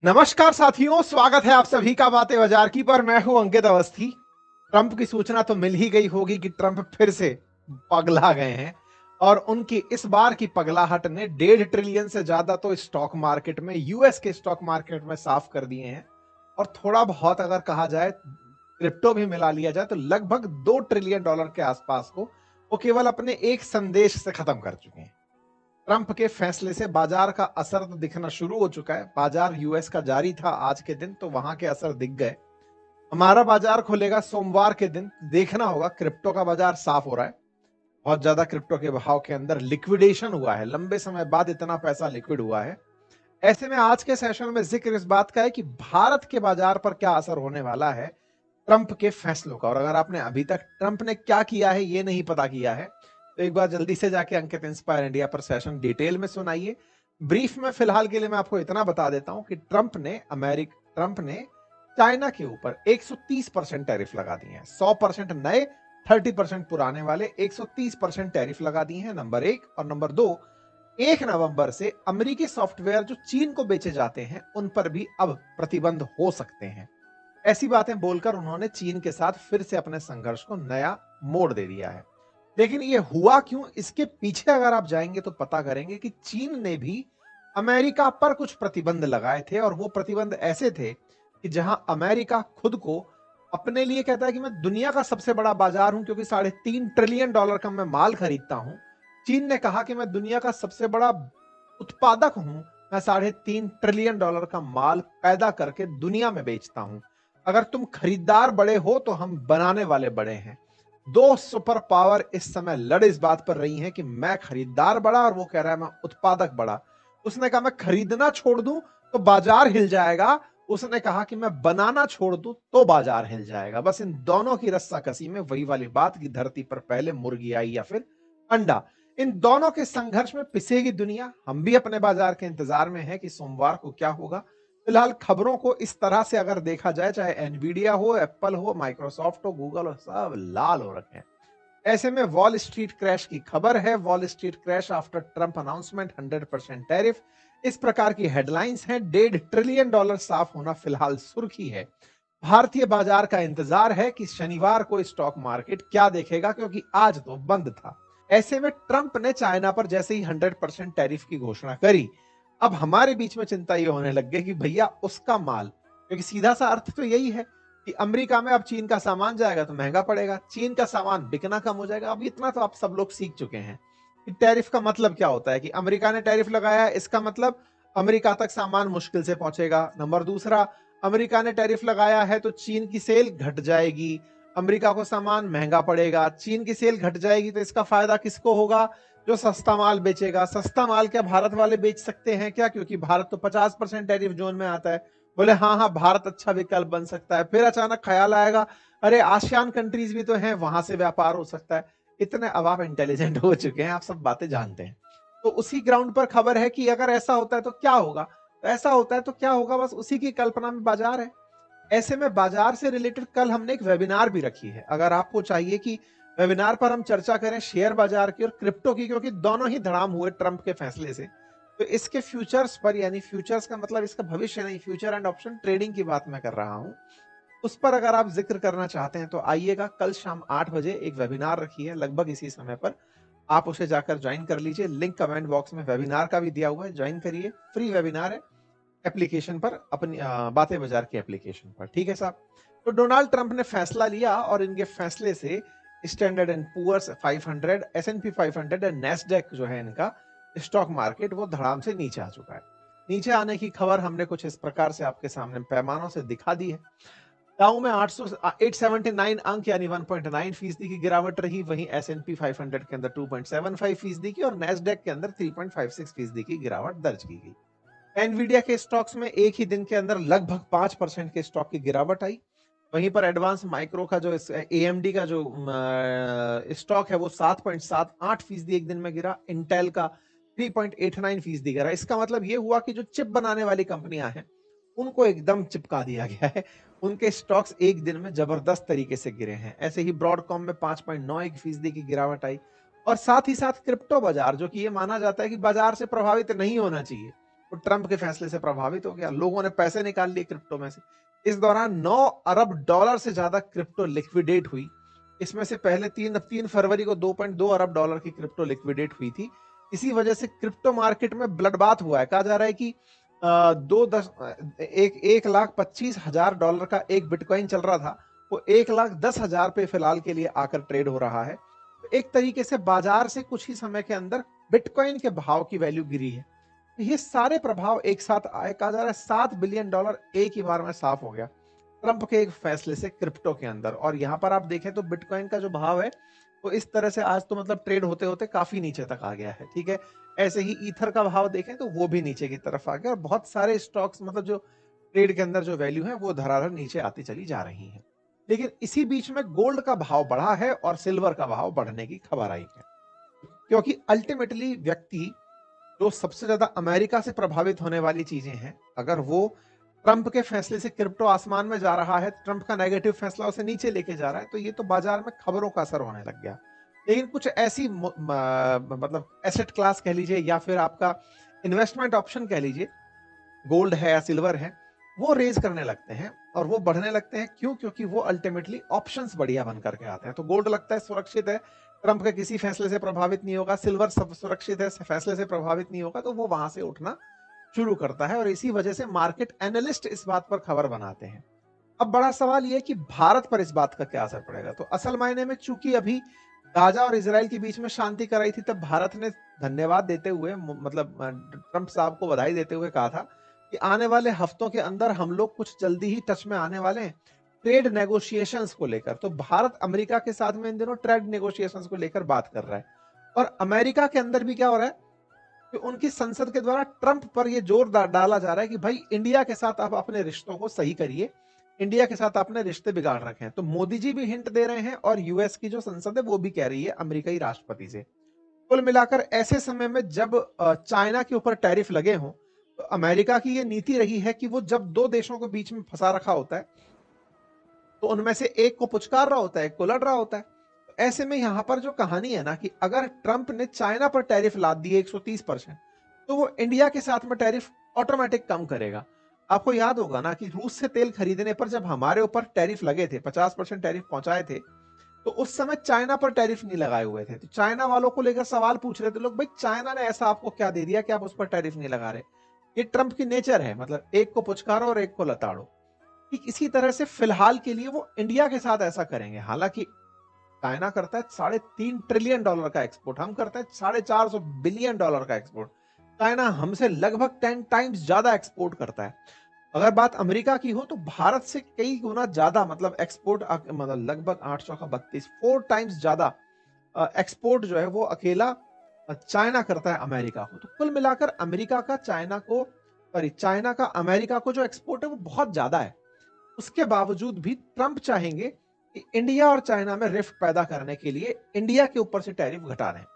नमस्कार साथियों, स्वागत है आप सभी का बातें बाजार की पर। मैं हूं अंकित अवस्थी। ट्रंप की सूचना तो मिल ही गई होगी कि ट्रंप फिर से पगला गए हैं और उनकी इस बार की पगलाहट ने 1.5 ट्रिलियन से ज्यादा तो स्टॉक मार्केट में, यूएस के स्टॉक मार्केट में साफ कर दिए हैं। और थोड़ा बहुत अगर कहा जाए, क्रिप्टो भी मिला लिया जाए तो लगभग $2 ट्रिलियन के आसपास को वो केवल अपने एक संदेश से खत्म कर चुके हैं। ट्रंप के फैसले से बाजार का असर तो दिखना शुरू हो चुका है। बाजार यूएस का जारी था आज के दिन, तो वहां के असर दिख गए। हमारा बाजार खुलेगा सोमवार के दिन, देखना होगा। क्रिप्टो का बाजार साफ हो रहा है। बहुत ज्यादा क्रिप्टो के भाव के अंदर लिक्विडेशन हुआ है, लंबे समय बाद इतना पैसा लिक्विड हुआ है। ऐसे में आज के सेशन में जिक्र इस बात का है कि भारत के बाजार पर क्या असर होने वाला है ट्रंप के फैसलों का। और अगर आपने अभी तक ट्रंप ने क्या किया है ये नहीं पता किया है, तो एक बार जल्दी से जाके अंकित इंस्पायर इंडिया पर सेशन डिटेल में सुनाइए। ब्रीफ में फिलहाल के लिए मैं आपको इतना बता देता हूं कि ट्रंप ने चाइना के ऊपर 130% टैरिफ लगा दिए हैं। 100% नए, 30% पुराने वाले 130% टैरिफ लगा दिए हैं, नंबर एक। और नंबर दो, 1 नवंबर से अमेरिकी सॉफ्टवेयर जो चीन को बेचे जाते हैं उन पर भी अब प्रतिबंध हो सकते हैं। ऐसी बातें बोलकर उन्होंने चीन के साथ फिर से अपने संघर्ष को नया मोड़ दे दिया है। लेकिन ये हुआ क्यों, इसके पीछे अगर आप जाएंगे तो पता करेंगे कि चीन ने भी अमेरिका पर कुछ प्रतिबंध लगाए थे। और वो प्रतिबंध ऐसे थे कि जहां अमेरिका खुद को अपने लिए कहता है कि मैं दुनिया का सबसे बड़ा बाजार हूं, क्योंकि $3.5 ट्रिलियन का मैं माल खरीदता हूं। चीन ने कहा कि मैं दुनिया का सबसे बड़ा उत्पादक हूं, मैं $3.5 ट्रिलियन का माल पैदा करके दुनिया में बेचता हूं। अगर तुम खरीदार बड़े हो तो हम बनाने वाले बड़े हैं। दो सुपर पावर इस समय लड़ इस बात पर रही हैं कि मैं खरीदार बड़ा और वो कह रहा है मैं उत्पादक बड़ा। उसने कहा मैं खरीदना छोड़ दूं तो बाजार हिल जाएगा, उसने कहा कि मैं बनाना छोड़ दूं तो बाजार हिल जाएगा। बस इन दोनों की रस्साकसी में वही वाली बात की धरती पर पहले मुर्गी आई या फिर अंडा। इन दोनों के संघर्ष में पिसेगी दुनिया। हम भी अपने बाजार के इंतजार में हैं कि सोमवार को क्या होगा। फिलहाल खबरों को इस तरह से अगर देखा जाए, चाहे एनवीडिया हो, एप्पल हो, माइक्रोसॉफ्ट हो, गूगल हो, सब लाल हो रखे हैं। ऐसे में वॉल स्ट्रीट क्रैश की खबर है। Wall street crash after Trump announcement, 100% tariff. इस प्रकार की हेडलाइंस हैं। $1.5 ट्रिलियन साफ होना फिलहाल सुर्खी है। भारतीय बाजार का इंतजार है कि शनिवार को स्टॉक मार्केट क्या देखेगा, क्योंकि आज तो बंद था। ऐसे में ट्रंप ने चाइना पर जैसे ही 100% टैरिफ की घोषणा करी, अब हमारे बीच में चिंता ये होने लग गई कि भैया उसका माल, क्योंकि सीधा सा अर्थ तो यही है कि अमेरिका में अब चीन का सामान जाएगा तो महंगा पड़ेगा, चीन का सामान बिकना कम हो जाएगा। अब इतना तो आप सब लोग सीख चुके हैं कि टैरिफ का मतलब क्या होता है। कि अमेरिका ने टैरिफ लगाया, इसका मतलब अमेरिका तक सामान मुश्किल से पहुंचेगा। नंबर दूसरा, अमेरिका ने टैरिफ लगाया है तो चीन की सेल घट जाएगी, अमेरिका को सामान महंगा पड़ेगा। चीन की सेल घट जाएगी तो इसका फायदा किसको होगा? जो सस्ता माल बेचेगा। सस्ता माल क्या भारत वाले बेच सकते हैं क्या? क्योंकि भारत तो 50% टैरिफ जोन में आता है। बोले हाँ हाँ, भारत अच्छा विकल्प बन सकता है। फिर अचानक ख्याल आएगा, अरे आसियान कंट्रीज भी तो हैं, वहां से व्यापार हो सकता है। इतने अब आप इंटेलिजेंट हो चुके हैं, आप सब बातें जानते हैं। तो उसी ग्राउंड पर खबर है कि अगर ऐसा होता है तो क्या होगा, तो ऐसा होता है तो क्या होगा, बस उसी की कल्पना में बाजार है। ऐसे में बाजार से रिलेटेड कल हमने एक वेबिनार भी रखी है। अगर आपको चाहिए कि वेबिनार पर हम चर्चा करें शेयर बाजार की और क्रिप्टो की, क्योंकि दोनों ही धड़ाम हुए ट्रंप के फैसले से, तो इसके फ्यूचर्स पर, यानी फ्यूचर्स का मतलब इसका भविष्य नहीं, फ्यूचर एंड ऑप्शन ट्रेडिंग की बात मैं कर रहा हूं, उस पर अगर आप जिक्र करना चाहते हैं तो आइएगा। कल शाम 8 बजे एक वेबिनार रखी है, लगभग इसी समय पर। आप उसे जाकर ज्वाइन कर लीजिए। लिंक कमेंट बॉक्स में वेबिनार का भी दिया हुआ है, ज्वाइन करिए। फ्री वेबिनार है एप्लीकेशन पर, अपनी बातें बाजार की एप्लीकेशन पर। ठीक है साहब। तो डोनाल्ड ट्रंप ने फैसला लिया और इनके फैसले से स्टैंडर्ड एंड पुअर्स 500, S&P 500 और नैस्डैक जो है इनका स्टॉक मार्केट, वो धड़ाम से नीचे आ चुका है। नीचे आने की खबर हमने कुछ इस प्रकार से आपके सामने पैमानों से दिखा दी है। डाउ में 879 अंक यानी 1.9% की गिरावट रही। वहीं S&P 500 के अंदर 2.75% की और नैस्डैक के अंदर 3.56% की गिरावट दर्ज की गई। एनवीडिया के स्टॉक्स में एक ही दिन के अंदर लगभग 5% के स्टॉक की गिरावट आई। वहीं पर एडवांस माइक्रो का जो AMD का जो स्टॉक है वो 7.78% एक दिन में गिरा। इंटेल का 3.89% गिरा। इसका मतलब ये हुआ कि जो चिप बनाने वाली कंपनियां हैं उनको एकदम चिपका दिया गया है। उनके स्टॉक्स एक दिन में जबरदस्त तरीके से गिरे हैं। ऐसे ही ब्रॉडकॉम में 5.91% की गिरावट आई। और साथ ही साथ क्रिप्टो बाजार, जो कि ये माना जाता है कि बाजार से प्रभावित नहीं होना चाहिए, वो ट्रंप के फैसले से प्रभावित हो गया, लोगों ने पैसे निकाल लिए क्रिप्टो में से। इस दौरान 9 अरब डॉलर से ज्यादा क्रिप्टो लिक्विडेट हुई। इसमें से पहले 3 फरवरी को 2.2 अरब डॉलर की क्रिप्टो लिक्विडेट हुई थी। इसी वजह से क्रिप्टो मार्केट में ब्लडबाथ हुआ है। कहा जा रहा है कि 1,25,000 का एक बिटकॉइन चल रहा था, वो 1,10,000 पे फिलहाल के लिए आकर ट्रेड हो रहा है। तो एक तरीके से बाजार से कुछ ही समय के अंदर बिटकॉइन के भाव की वैल्यू गिरी है। ये सारे प्रभाव एक साथ आए। कहा जा रहा है $7 बिलियन एक ही बार में साफ हो गया ट्रंप के एक फैसले से क्रिप्टो के अंदर। और यहां पर आप देखें तो बिटकॉइन का जो भाव है वो इस तरह से आज तो मतलब ट्रेड होते होते काफी नीचे तक आ गया है। ठीक है, ऐसे ही ईथर का भाव देखें तो वो भी नीचे की तरफ आ गया, और बहुत सारे स्टॉक्स मतलब जो ट्रेड के अंदर जो वैल्यू है वो धड़ाधड़ नीचे आती चली जा रही है। लेकिन इसी बीच में गोल्ड का भाव बढ़ा है और सिल्वर का भाव बढ़ने की खबर आई है, क्योंकि अल्टीमेटली व्यक्ति जो सबसे ज्यादा अमेरिका से प्रभावित होने वाली चीजें हैं, अगर वो ट्रंप के फैसले से क्रिप्टो आसमान में जा रहा है, ट्रंप का नेगेटिव फैसला उसे नीचे लेके जा रहा है, तो ये तो बाजार में खबरों का असर होने लग गया। लेकिन कुछ ऐसी मतलब एसेट क्लास कह लीजिए या फिर आपका इन्वेस्टमेंट ऑप्शन कह लीजिए, गोल्ड है या सिल्वर है, वो रेज करने लगते हैं और वो बढ़ने लगते हैं। क्यों? क्योंकि वो अल्टीमेटली ऑप्शंस बढ़िया बन करके आते हैं। तो गोल्ड लगता है सुरक्षित है, ट्रंप के किसी फैसले से प्रभावित नहीं होगा, सिल्वर सब सुरक्षित है, फैसले से प्रभावित नहीं होगा, तो वो वहां से उठना शुरू करता है। और इसी वजह से मार्केट एनालिस्ट इस बात पर खबर बनाते हैं। अब बड़ा सवाल यह कि भारत पर इस बात का क्या असर पड़ेगा। तो असल मायने में चूंकि अभी गाजा और इजराइल के बीच में शांति कराई थी, तब भारत ने धन्यवाद देते हुए मतलब ट्रंप साहब को बधाई देते हुए कहा था कि आने वाले हफ्तों के अंदर हम लोग कुछ जल्दी ही टच में आने वाले हैं ट्रेड नेगोशिएशंस को लेकर। तो भारत अमेरिका के साथ में इन दिनों ट्रेड नेगोशिएशंस को लेकर बात कर रहा है। और अमेरिका के अंदर भी क्या हो रहा है कि उनकी संसद के द्वारा ट्रंप पर यह जोर डाला जा रहा है कि भाई इंडिया के साथ आप अपने रिश्तों को सही करिए, इंडिया के साथ आपने रिश्ते बिगाड़ रखे हैं। तो मोदी जी भी हिंट दे रहे हैं और यूएस की जो संसद है वो भी कह रही है अमेरिकी राष्ट्रपति से। कुल मिलाकर ऐसे समय में जब चाइना के ऊपर टैरिफ लगे हों, तो अमेरिका की ये नीति रही है कि वो जब दो देशों के बीच में फंसा रखा होता है तो उनमें से एक को पुचकार रहा होता है, एक को लड़ रहा होता है। तो ऐसे में यहां पर जो कहानी है ना कि अगर ट्रंप ने चाइना पर टैरिफ लाद दिए 130%, तो वो इंडिया के साथ में टैरिफ ऑटोमेटिक कम करेगा। आपको याद होगा ना कि रूस से तेल खरीदने पर जब हमारे ऊपर टैरिफ लगे थे, 50% टैरिफ पहुंचाए थे, तो उस समय चाइना पर टैरिफ नहीं लगाए हुए थे। तो चाइना वालों को लेकर सवाल पूछ रहे थे लोग, भाई चाइना ने ऐसा आपको क्या दे दिया कि आप उस पर टैरिफ नहीं लगा रहे। ये ट्रंप की नेचर है, मतलब एक को पुचकारो और एक को लताड़ो। ठीक इसी तरह से फिलहाल के लिए वो इंडिया के साथ ऐसा करेंगे। हालांकि चाइना करता है $3.5 ट्रिलियन का एक्सपोर्ट, हम करते हैं $450 बिलियन का एक्सपोर्ट। चाइना हमसे लगभग 10 टाइम्स ज्यादा एक्सपोर्ट करता है। अगर बात अमेरिका की हो तो भारत से कई गुना ज्यादा, मतलब एक्सपोर्ट मतलब लगभग 832 4 टाइम्स ज्यादा एक्सपोर्ट जो है वो अकेला चाइना करता है अमेरिका को। तो कुल मिलाकर अमेरिका का चाइना को, सॉरी चाइना का अमेरिका को जो एक्सपोर्ट है वो बहुत ज्यादा है। उसके बावजूद भी ट्रंप चाहेंगे कि इंडिया और चाइना में रिफ्ट पैदा करने के लिए इंडिया के ऊपर से टैरिफ घटा रहे हैं।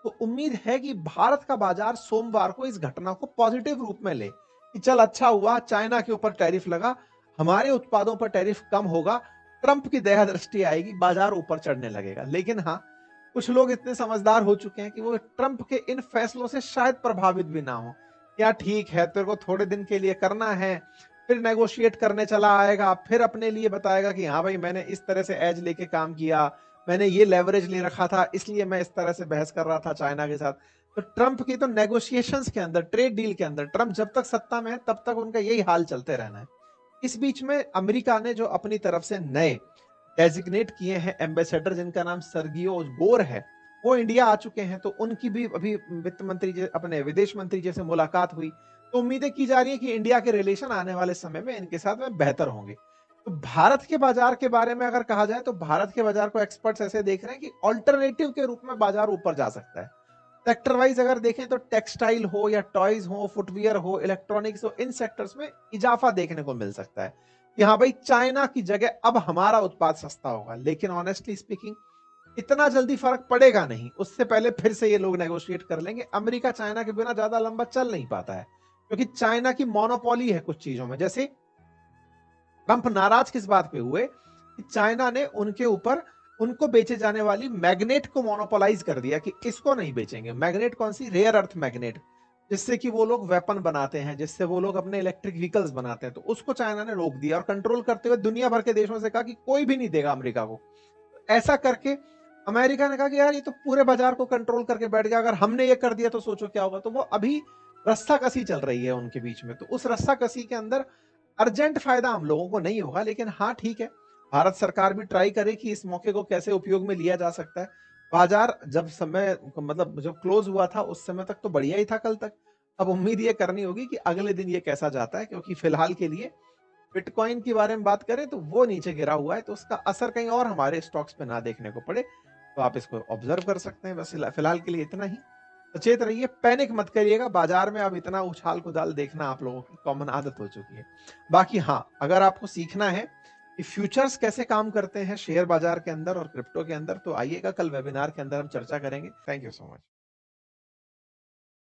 तो उम्मीद है कि भारत का बाजार सोमवार को इस घटना को पॉजिटिव रूप में ले कि चल अच्छा हुआ चाइना के ऊपर टैरिफ लगा, हमारे उत्पादों पर टैरिफ कम होगा, ट्रंप की दया दृष्टि आएगी, बाजार ऊपर चढ़ने लगेगा। लेकिन हाँ, कुछ लोग इतने समझदार हो चुके हैं कि वो ट्रंप के इन फैसलों से शायद प्रभावित भी ना हो। क्या ठीक है, तेरे को थोड़े दिन के लिए करना है, फिर नेगोशिएट करने चला आएगा, फिर अपने लिए बताएगा कि हाँ भाई मैंने इस तरह से एज लेके काम किया, मैंने ये लेवरेज ले रखा था, इसलिए मैं इस तरह से बहस कर रहा था चाइना के साथ। तो ट्रंप की तो नेगोशिएशंस के अंदर, ट्रेड डील के अंदर, ट्रंप जब तक सत्ता में है तब तक उनका यही हाल चलते रहना है। इस बीच में अमेरिका ने जो अपनी तरफ से नए डेजिग्नेट किए हैं एम्बेसडर, जिनका नाम सर्गियो गोर है, वो इंडिया आ चुके हैं। तो उनकी भी अभी वित्त मंत्री अपने विदेश मंत्री जैसे मुलाकात हुई। तो उम्मीदें की जा रही है कि इंडिया के रिलेशन आने वाले समय में इनके साथ में बेहतर होंगे। तो भारत के बाजार के बारे में अगर कहा जाए तो भारत के बाजार को एक्सपर्ट्स ऐसे देख रहे हैं कि ऑल्टरनेटिव के रूप में बाजार ऊपर जा सकता है। सेक्टर वाइज अगर देखें तो टेक्सटाइल हो या टॉयज हो, फुटवियर हो, इलेक्ट्रॉनिक्स हो, इन सेक्टर्स में इजाफा देखने को मिल सकता है कि हाँ भाई चाइना की जगह अब हमारा उत्पाद सस्ता होगा। लेकिन ऑनेस्टली स्पीकिंग इतना जल्दी फर्क पड़ेगा नहीं, उससे पहले फिर से ये लोग नेगोशिएट कर लेंगे। अमेरिका चाइना के बिना ज्यादा लंबा चल नहीं पाता है, क्योंकि चाइना की मोनोपोली है कुछ चीजों में। जैसे ट्रंप नाराज किस बात पे हुए कि चाइना ने उनके ऊपर उनको बेचे जाने वाली मैग्नेट को मोनोपोलाइज कर दिया कि इसको नहीं बेचेंगे। मैग्नेट कौन सी? Rare earth magnet. जिससे कि वो लोग वेपन बनाते हैं, जिससे वो लोग अपने इलेक्ट्रिक व्हीकल्स बनाते हैं। तो उसको चाइना ने रोक दिया और कंट्रोल करते हुए दुनिया भर के देशों से कहा कि कोई भी नहीं देगा अमेरिका को। ऐसा करके अमेरिका ने कहा कि यार ये तो पूरे बाजार को कंट्रोल करके बैठ गया, अगर हमने ये कर दिया तो सोचो क्या होगा। तो वो अभी रस्साकसी चल रही है उनके बीच में। तो उस रस्साकसी के अंदर अर्जेंट फायदा हम लोगों को नहीं होगा, लेकिन हाँ ठीक है, भारत सरकार भी ट्राई करे कि इस मौके को कैसे उपयोग में लिया जा सकता है। बाजार जब समय मतलब जब क्लोज हुआ था उस समय तक तो बढ़िया ही था कल तक। अब उम्मीद ये करनी होगी कि अगले दिन ये कैसा जाता है, क्योंकि फिलहाल के लिए बिटकॉइन के बारे में बात करें तो वो नीचे गिरा हुआ है, तो उसका असर कहीं और हमारे स्टॉक्स पे ना देखने को पड़े। तो आप इसको ऑब्जर्व कर सकते हैं। बस फिलहाल के लिए इतना ही। सचेत रहिए, पैनिक मत करिएगा। बाजार में अब इतना उछाल कुदाल देखना आप लोगों की कॉमन आदत हो चुकी है। बाकी हाँ, अगर आपको सीखना है कि फ्यूचर्स कैसे काम करते हैं शेयर बाजार के अंदर और क्रिप्टो के अंदर, तो आइएगा, कल वेबिनार के अंदर हम चर्चा करेंगे। Thank you so much.